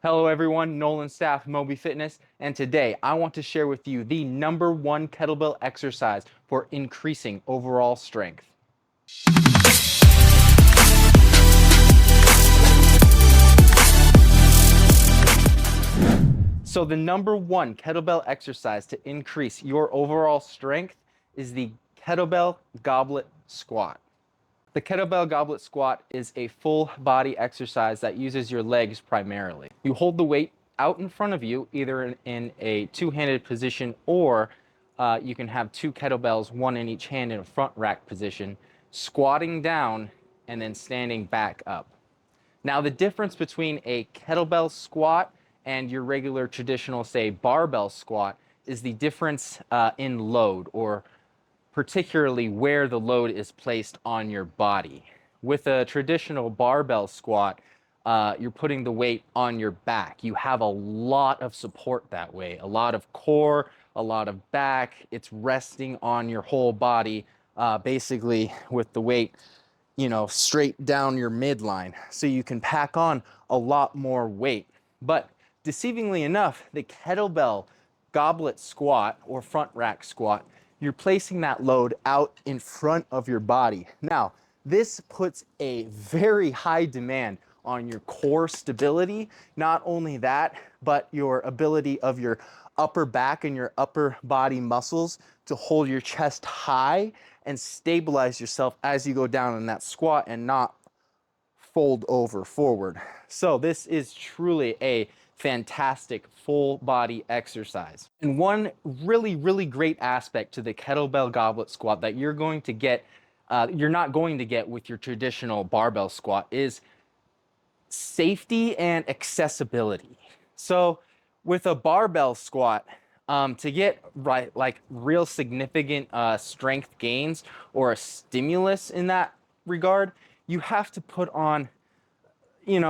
Hello everyone, Nolan Staff, Moby Fitness, and today I want to share with you the #1 kettlebell exercise for increasing overall strength. So the #1 kettlebell exercise to increase your overall strength is the kettlebell goblet squat. The kettlebell goblet squat is a full body exercise that uses your legs primarily. You hold the weight out in front of you, either in a two-handed position or you can have two kettlebells, one in each hand in a front rack position, squatting down and then standing back up. Now the difference between a kettlebell squat and your regular traditional, say, barbell squat is the difference in load, or particularly where the load is placed on your body. With a traditional barbell squat, you're putting the weight on your back. You have a lot of support that way, a lot of core, a lot of back. It's resting on your whole body, basically with the weight, straight down your midline. So you can pack on a lot more weight. But deceivingly enough, the kettlebell goblet squat or front rack squat, you're placing that load out in front of your body. Now, this puts a very high demand on your core stability. Not only that, but your ability of your upper back and your upper body muscles to hold your chest high and stabilize yourself as you go down in that squat and not fold over forward. So this is truly a fantastic full body exercise. And one really great aspect to the kettlebell goblet squat that you're not going to get with your traditional barbell squat is safety and accessibility. So with a barbell squat, to get real significant strength gains or a stimulus in that regard, you have to put on,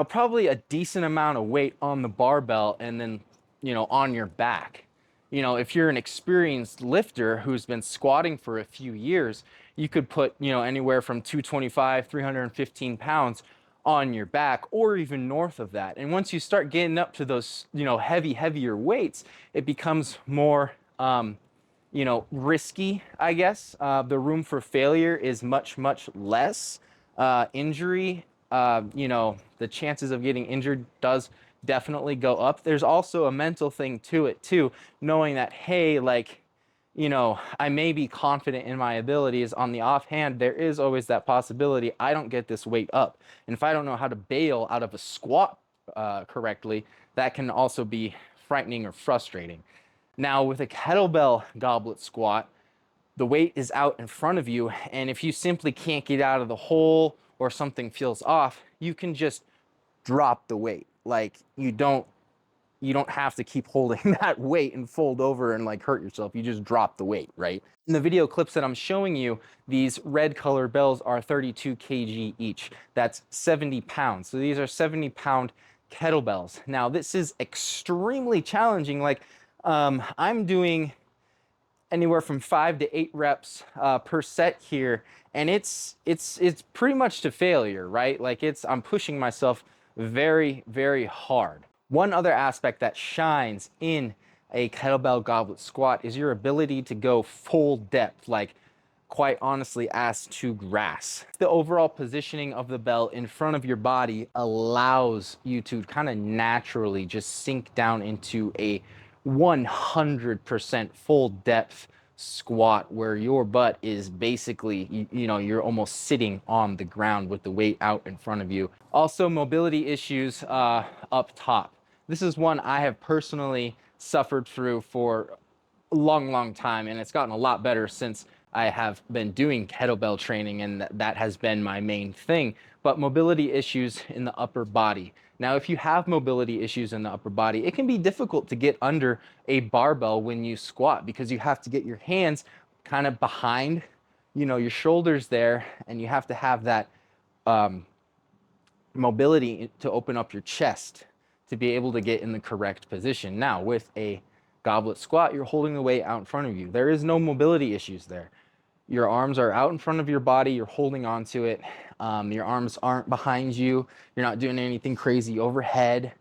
probably a decent amount of weight on the barbell and then, on your back. If you're an experienced lifter who's been squatting for a few years, you could put, anywhere from 225, 315 pounds on your back or even north of that. And once you start getting up to those, heavier weights, it becomes more, risky, I guess. The room for failure is much less. Injury, the chances of getting injured does definitely go up. There's also a mental thing to it too, knowing that, hey, I may be confident in my abilities. On the offhand, there is always that possibility I don't get this weight up. And if I don't know how to bail out of a squat correctly, that can also be frightening or frustrating. Now, with a kettlebell goblet squat, the weight is out in front of you, and if you simply can't get out of the hole or something feels off, you can just drop the weight. Like, you don't have to keep holding that weight and fold over and hurt yourself. You just drop the weight, right? In the video clips that I'm showing you, these red color bells are 32 kg each. That's 70 pounds. So these are 70-pound kettlebells. Now, this is extremely challenging. I'm doing anywhere from 5 to 8 reps per set here, and it's pretty much to failure, right? I'm pushing myself very hard. One other aspect that shines in a kettlebell goblet squat is your ability to go full depth, quite honestly, ass to grass. The overall positioning of the bell in front of your body allows you to kind of naturally just sink down into a 100% full depth squat where your butt is basically, you're almost sitting on the ground with the weight out in front of you. Also, mobility issues up top. This is one I have personally suffered through for a long time, and it's gotten a lot better since I have been doing kettlebell training, and that has been my main thing. But mobility issues in the upper body. Now, if you have mobility issues in the upper body, it can be difficult to get under a barbell when you squat because you have to get your hands kind of behind, your shoulders there, and you have to have that mobility to open up your chest to be able to get in the correct position. Now, with a goblet squat, you're holding the weight out in front of you. There is no mobility issues there. Your arms are out in front of your body. You're holding on to it. Your arms aren't behind you. You're not doing anything crazy overhead.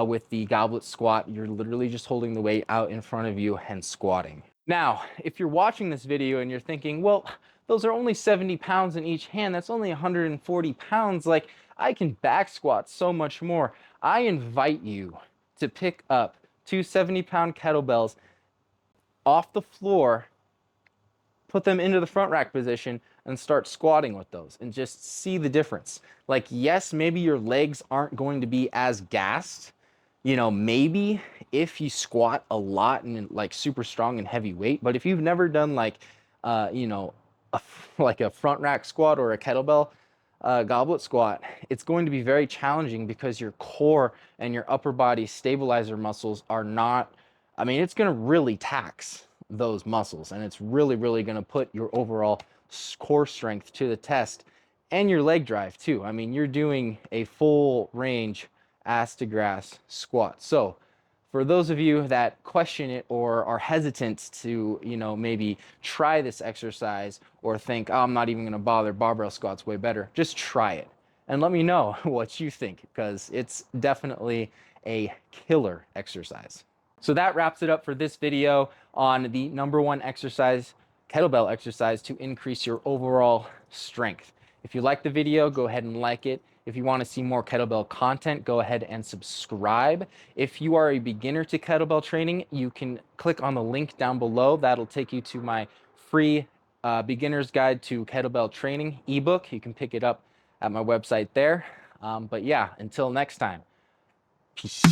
with the goblet squat. You're literally just holding the weight out in front of you and squatting. Now, if you're watching this video and you're thinking, well, those are only 70 pounds in each hand, that's only 140 pounds, like I can back squat so much more. I invite you to pick up two 70-pound kettlebells off the floor, put them into the front rack position, and start squatting with those and just see the difference. Like, yes, maybe your legs aren't going to be as gassed. You know, maybe if you squat a lot and like super strong and heavy weight, but if you've never done like, you know, like a front rack squat or a kettlebell goblet squat, it's going to be very challenging because your core and your upper body stabilizer muscles are not, I mean, it's going to really tax those muscles, and it's really going to put your overall core strength to the test, and your leg drive too. I mean, you're doing a full range ass to grass squat. So for those of you that question it or are hesitant to, you know, maybe try this exercise or think, oh, I'm not even going to bother, barbell squat's way better, just try it and let me know what you think, because it's definitely a killer exercise. So that wraps it up for this video on the #1 exercise, kettlebell exercise to increase your overall strength. If you like the video, go ahead and like it. If you want to see more kettlebell content, go ahead and subscribe. If you are a beginner to kettlebell training, you can click on the link down below. That'll take you to my free beginner's guide to kettlebell training ebook. You can pick it up at my website there. But yeah, until next time, peace.